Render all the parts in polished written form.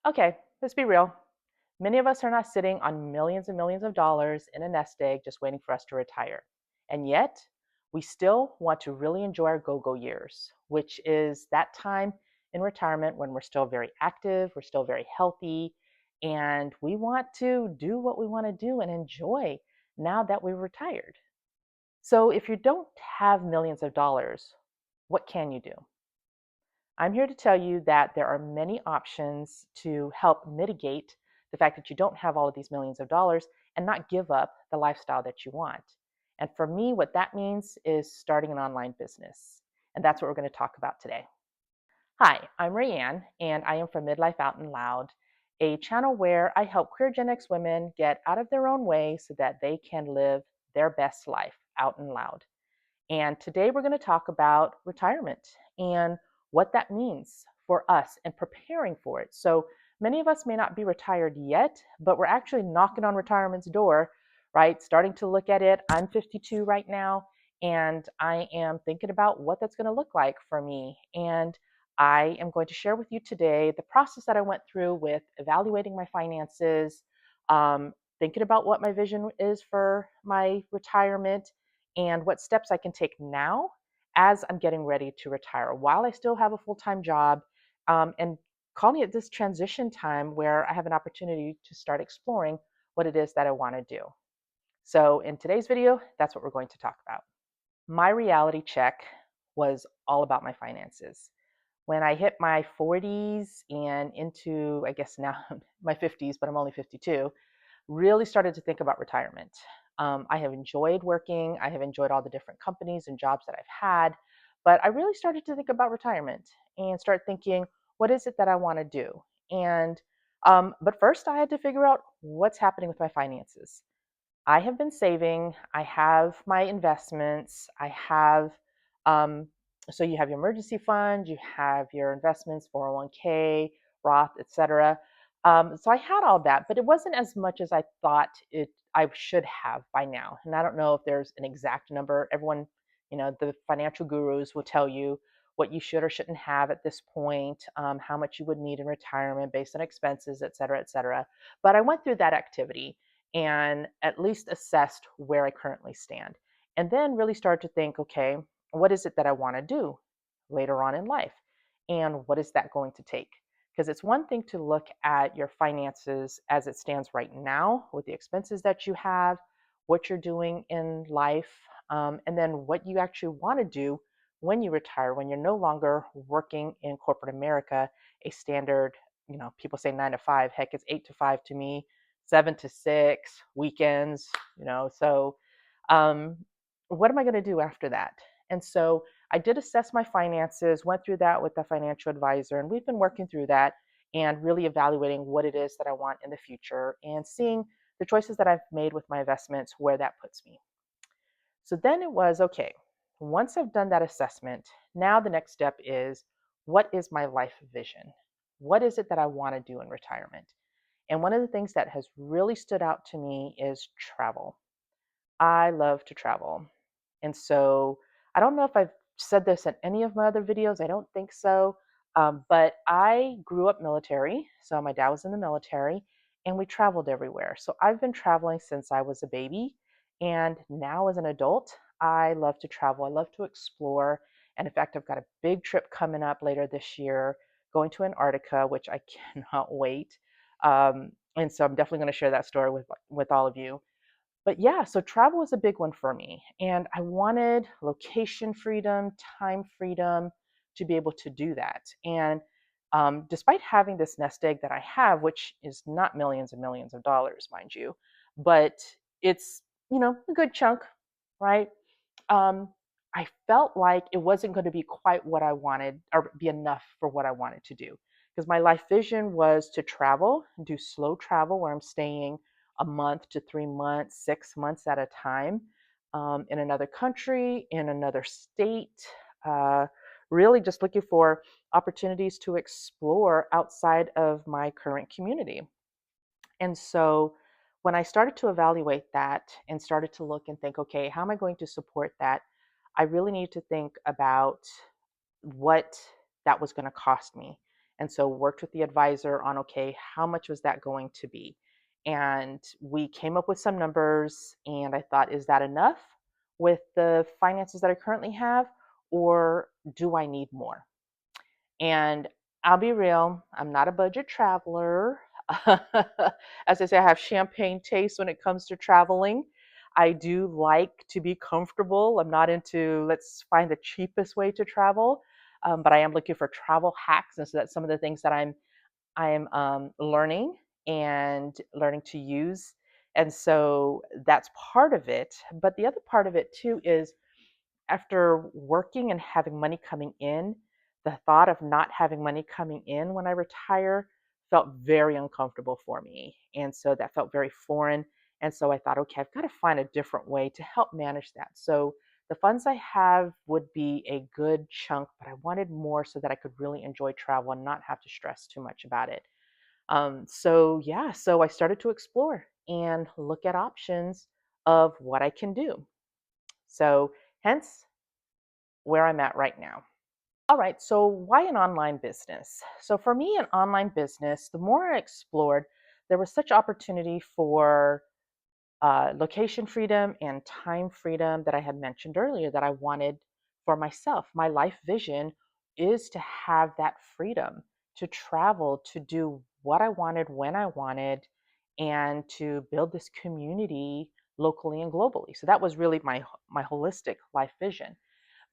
Okay, let's be real. Many of us are not sitting on millions and millions of dollars in a nest egg just waiting for us to retire. And yet, we still want to really enjoy our go go years, which is that time in retirement when we're still very active, we're still very healthy, and we want to do what we want to do and enjoy now that we're retired. So, if you don't have millions of dollars, what can you do? I'm here to tell you that there are many options to help mitigate the fact that you don't have all of these millions of dollars and not give up the lifestyle that you want. And for me, what that means is starting an online business. And that's what we're going to talk about today. Hi, I'm Rayanne, and I am from Midlife Out and Loud, a channel where I help queer Gen X women get out of their own way so that they can live their best life out and loud. And today we're going to talk about retirement and what that means for us and preparing for it. So many of us may not be retired yet, but we're actually knocking on retirement's door, right? Starting to look at it. I'm 52 right now, and I am thinking about what that's going to look like for me. And I am going to share with you today the process that I went through with evaluating my finances, thinking about what my vision is for my retirement and what steps I can take now as I'm getting ready to retire while I still have a full time job, and calling it this transition time where I have an opportunity to start exploring what it is that I want to do. So, in today's video, that's what we're going to talk about. My reality check was all about my finances. When I hit my 40s and into, I guess now my 50s, but I'm only 52, really started to think about retirement. I have enjoyed working, I have enjoyed all the different companies and jobs that I've had, but I really started to think about retirement and start thinking, what is it that I want to do? And but first, I had to figure out what's happening with my finances. I have been saving. I have my investments. I have, um, so you have your emergency fund, you have your investments, 401k, Roth, etc. So I had all that, but it wasn't as much as I thought I should have by now. And I don't know if there's an exact number. Everyone, the financial gurus will tell you what you should or shouldn't have at this point, how much you would need in retirement based on expenses, et cetera, et cetera. But I went through that activity and at least assessed where I currently stand. And then really started to think, okay, what is it that I want to do later on in life? And what is that going to take? Because it's one thing to look at your finances as it stands right now with the expenses that you have, what you're doing in life, and then what you actually want to do when you retire, when you're no longer working in corporate America, a standard, people say 9 to 5. Heck, it's 8 to 5 to me, 7 to 6, weekends, So, um, what am I going to do after that? And so I did assess my finances, went through that with the financial advisor, and we've been working through that and really evaluating what it is that I want in the future and seeing the choices that I've made with my investments, where that puts me. So then it was okay, once I've done that assessment, now the next step is, what is my life vision? What is it that I want to do in retirement? And one of the things that has really stood out to me is travel. I love to travel. And so I don't know if I've said this in any of my other videos. I don't think so. But I grew up military. So my dad was in the military and we traveled everywhere. So I've been traveling since I was a baby. And now as an adult, I love to travel. I love to explore. And in fact, I've got a big trip coming up later this year, going to Antarctica, which I cannot wait. And so I'm definitely going to share that story with all of you. But yeah, so travel was a big one for me. And I wanted location freedom, time freedom to be able to do that. And despite having this nest egg that I have, which is not millions and millions of dollars, mind you, but it's, a good chunk, right? um, I felt like it wasn't going to be quite what I wanted or be enough for what I wanted to do. Because my life vision was to travel, do slow travel where I'm staying a month to 3 months, 6 months at a time, in another country, in another state, uh, really just looking for opportunities to explore outside of my current community. And so when I started to evaluate that and started to look and think, okay, how am I going to support that? I really needed to think about what that was going to cost me. And so worked with the advisor on, okay, how much was that going to be? And we came up with some numbers, and I thought, is that enough with the finances that I currently have, or do I need more? And I'll be real, I'm not a budget traveler. As I say, I have champagne taste when it comes to traveling. I do like to be comfortable. I'm not into let's find the cheapest way to travel, but I am looking for travel hacks, and so that's some of the things that I'm learning and learning to use. And so that's part of it. But the other part of it too is after working and having money coming in, the thought of not having money coming in when I retire felt very uncomfortable for me. And so that felt very foreign. And so I thought, okay, I've got to find a different way to help manage that. So the funds I have would be a good chunk, but I wanted more so that I could really enjoy travel and not have to stress too much about it. So I started to explore and look at options of what I can do. So hence where I'm at right now. All right, so why an online business? So for me, an online business, the more I explored, there was such opportunity for location freedom and time freedom that I had mentioned earlier that I wanted for myself. My life vision is to have that freedom to travel, to do what I wanted when I wanted, and to build this community locally and globally. So that was really my holistic life vision.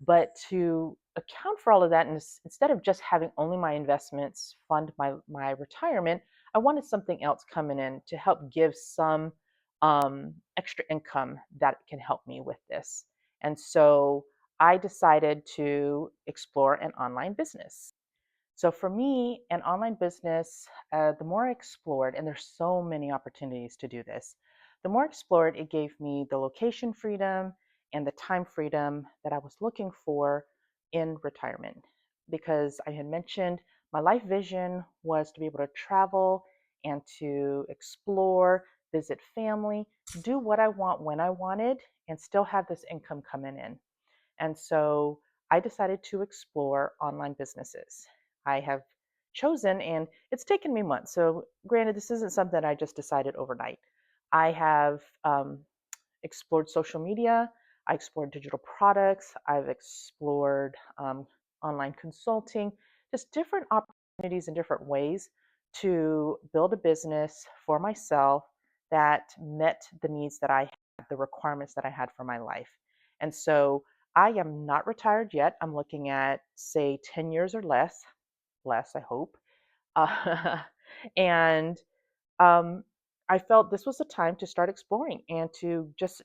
But to account for all of that, and instead of just having only my investments fund my retirement, I wanted something else coming in to help give some extra income that can help me with this. And so I decided to explore an online business. So for me, an online business, the more I explored, and there's so many opportunities to do this, the more I explored, it gave me the location freedom and the time freedom that I was looking for in retirement. Because I had mentioned my life vision was to be able to travel and to explore, visit family, do what I want when I wanted, and still have this income coming in. And so I decided to explore online businesses. I have chosen, and it's taken me months. So, granted, this isn't something I just decided overnight. I have explored social media, I explored digital products, I've explored online consulting, just different opportunities in different ways to build a business for myself that met the needs that I had, the requirements that I had for my life. And so I am not retired yet. I'm looking at, say, 10 years or less, I hope. Uh, and um, I felt this was a time to start exploring and to just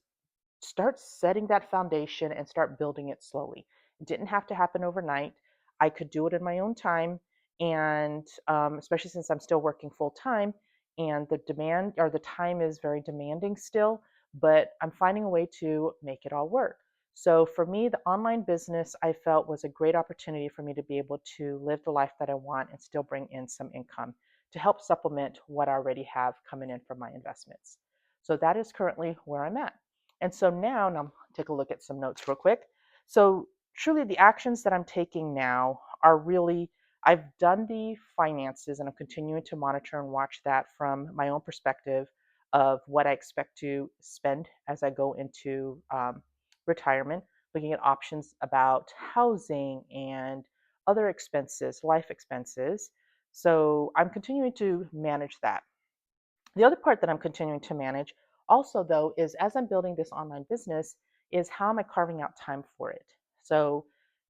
start setting that foundation and start building it slowly. It didn't have to happen overnight. I could do it in my own time. And especially since I'm still working full time and the demand or the time is very demanding still, but I'm finding a way to make it all work. So for me, the online business I felt was a great opportunity for me to be able to live the life that I want and still bring in some income to help supplement what I already have coming in from my investments. So that is currently where I'm at. And so now take a look at some notes real quick. So truly the actions that I'm taking now are really, I've done the finances and I'm continuing to monitor and watch that from my own perspective of what I expect to spend as I go into retirement, looking at options about housing and other expenses, life expenses. So I'm continuing to manage that. The other part that I'm continuing to manage also, though, is as I'm building this online business, is how am I carving out time for it? So,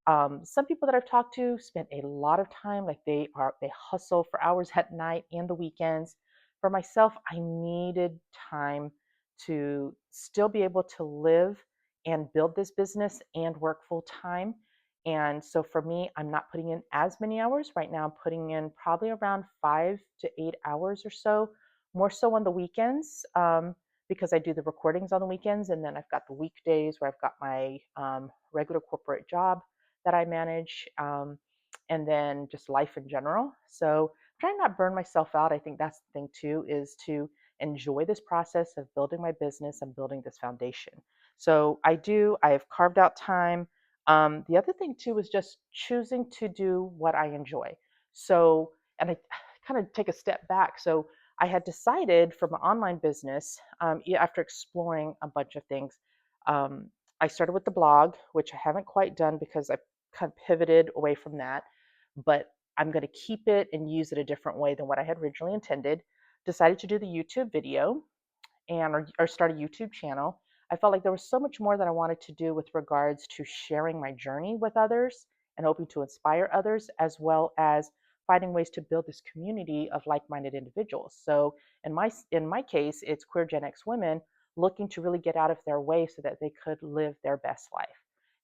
some people that I've talked to spend a lot of time, like they hustle for hours at night and the weekends. For myself, I needed time to still be able to live and build this business and work full time. And so for me, I'm not putting in as many hours right now. I'm putting in probably around 5 to 8 hours or so, more so on the weekends, because I do the recordings on the weekends, and then I've got the weekdays where I've got my regular corporate job that I manage, and then just life in general. So I'm trying not burn myself out. I think that's the thing too, is to enjoy this process of building my business and building this foundation. So I have carved out time. The other thing too is just choosing to do what I enjoy. So and I kind of take a step back. So I had decided for my online business, after exploring a bunch of things, um, I started with the blog, which I haven't quite done because I kind of pivoted away from that, but I'm going to keep it and use it a different way than what I had originally intended. Decided to do the YouTube video and or start a YouTube channel. I felt like there was so much more that I wanted to do with regards to sharing my journey with others and hoping to inspire others, as well as finding ways to build this community of like-minded individuals. So in my case, it's queer Gen X women looking to really get out of their way so that they could live their best life.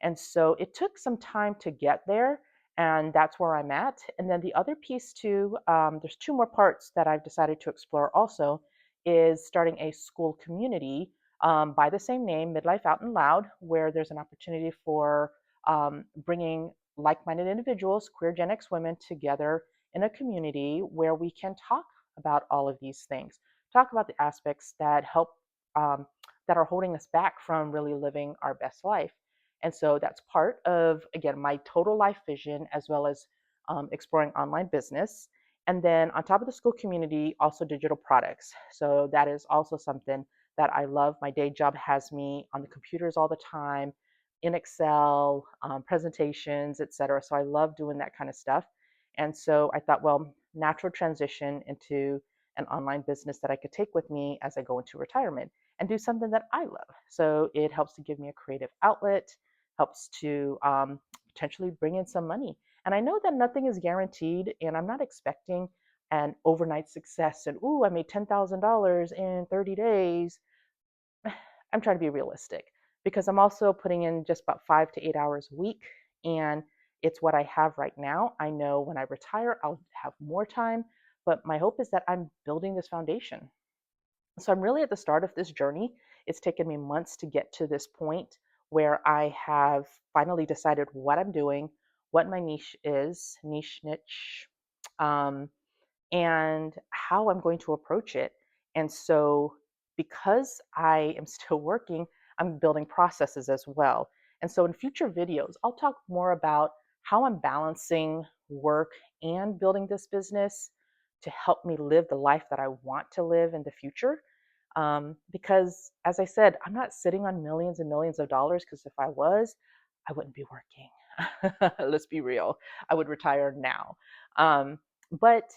And so it took some time to get there, and that's where I'm at. And then the other piece too, there's two more parts that I've decided to explore also, is starting a school community by the same name, Midlife Out and Loud, where there's an opportunity for bringing like-minded individuals, queer Gen X women, together in a community where we can talk about all of these things, talk about the aspects that help um, that are holding us back from really living our best life. And so that's part of, again, my total life vision, as well as exploring online business. And then on top of the school community, also digital products. So that is also something that I love. My day job has me on the computers all the time, in Excel, presentations, etc. So I love doing that kind of stuff. And so I thought, well, natural transition into an online business that I could take with me as I go into retirement and do something that I love. So it helps to give me a creative outlet, helps to potentially bring in some money. And I know that nothing is guaranteed, and I'm not expecting an overnight success and, ooh, I made $10,000 in 30 days. I'm trying to be realistic because I'm also putting in just about 5 to 8 hours a week, and it's what I have right now. I know when I retire, I'll have more time, but my hope is that I'm building this foundation. So I'm really at the start of this journey. It's taken me months to get to this point where I have finally decided what I'm doing, what my niche is, niche, um, and how I'm going to approach it. And so, because I am still working, I'm building processes as well. And so, in future videos, I'll talk more about how I'm balancing work and building this business to help me live the life that I want to live in the future. Because, as I said, I'm not sitting on millions and millions of dollars, because if I was, I wouldn't be working. Let's be real. I would retire now. But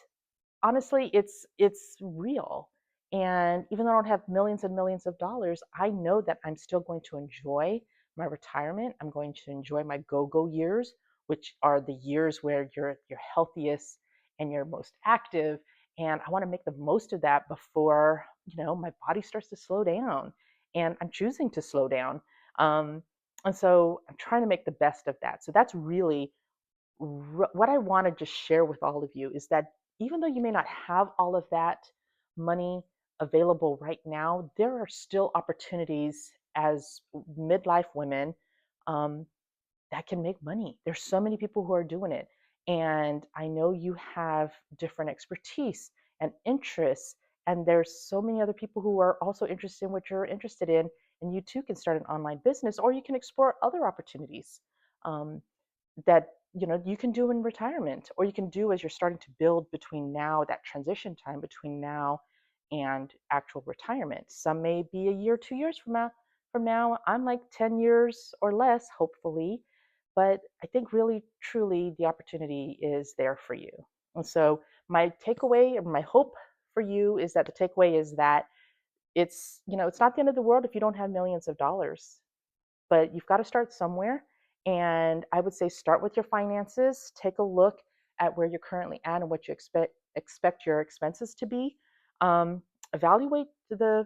honestly, it's real. And even though I don't have millions and millions of dollars, I know that I'm still going to enjoy my retirement. I'm going to enjoy my go-go years, which are the years where you're at your healthiest and you're most active. And I want to make the most of that before, my body starts to slow down. And I'm choosing to slow down. Um, and so I'm trying to make the best of that. So that's really what I want to just share with all of you, is that even though you may not have all of that money available right now, there are still opportunities as midlife women um, that can make money. There's so many people who are doing it. And I know you have different expertise and interests, and there's so many other people who are also interested in what you're interested in, and you too can start an online business, or you can explore other opportunities. Um, that you can do in retirement, or you can do as you're starting to build between now, that transition time between now and actual retirement. Some may be a year, 2 years from now. I'm like 10 years or less, hopefully. But I think really truly the opportunity is there for you. And so my takeaway, or my hope for you, is that the takeaway is that it's not the end of the world if you don't have millions of dollars, but you've got to start somewhere. And I would say start with your finances. Take a look at where you're currently at and what you expect your expenses to be. Evaluate the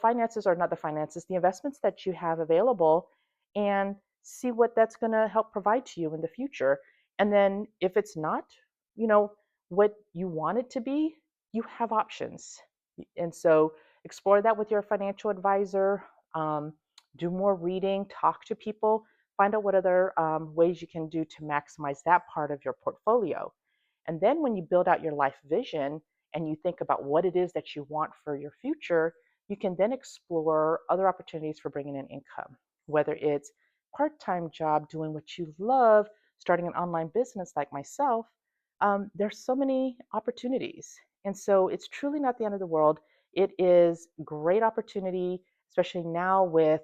finances, or not the finances, the investments that you have available, and see what that's going to help provide to you in the future. And then if it's not, you know, what you want it to be, you have options. And so explore that with your financial advisor. Um, do more reading, talk to people, find out what other ways you can do to maximize that part of your portfolio. And then when you build out your life vision and you think about what it is that you want for your future, you can then explore other opportunities for bringing in income, whether it's part-time job doing what you love, starting an online business like myself, there's so many opportunities. And so it's truly not the end of the world. It is great opportunity, especially now with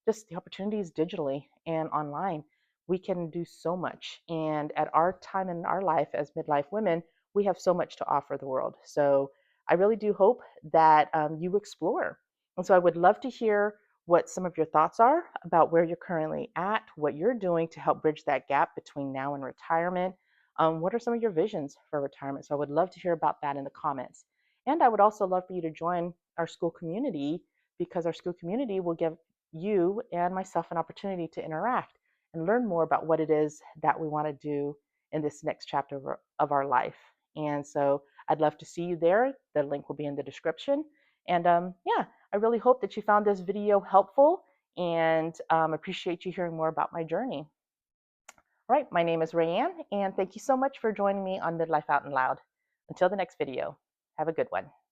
just the opportunities digitally and online. We can do so much. And at our time in our life as midlife women, we have so much to offer the world. So I really do hope that you explore. And so I would love to hear what some of your thoughts are about where you're currently at, what you're doing to help bridge that gap between now and retirement. What are some of your visions for retirement? So I would love to hear about that in the comments. And I would also love for you to join our school community, because our school community will give you and myself an opportunity to interact and learn more about what it is that we want to do in this next chapter of our life. And so I'd love to see you there. The link will be in the description. And yeah, I really hope that you found this video helpful, and appreciate you hearing more about my journey. All right, my name is Rayanne, and thank you so much for joining me on Midlife Out and Loud. Until the next video, have a good one.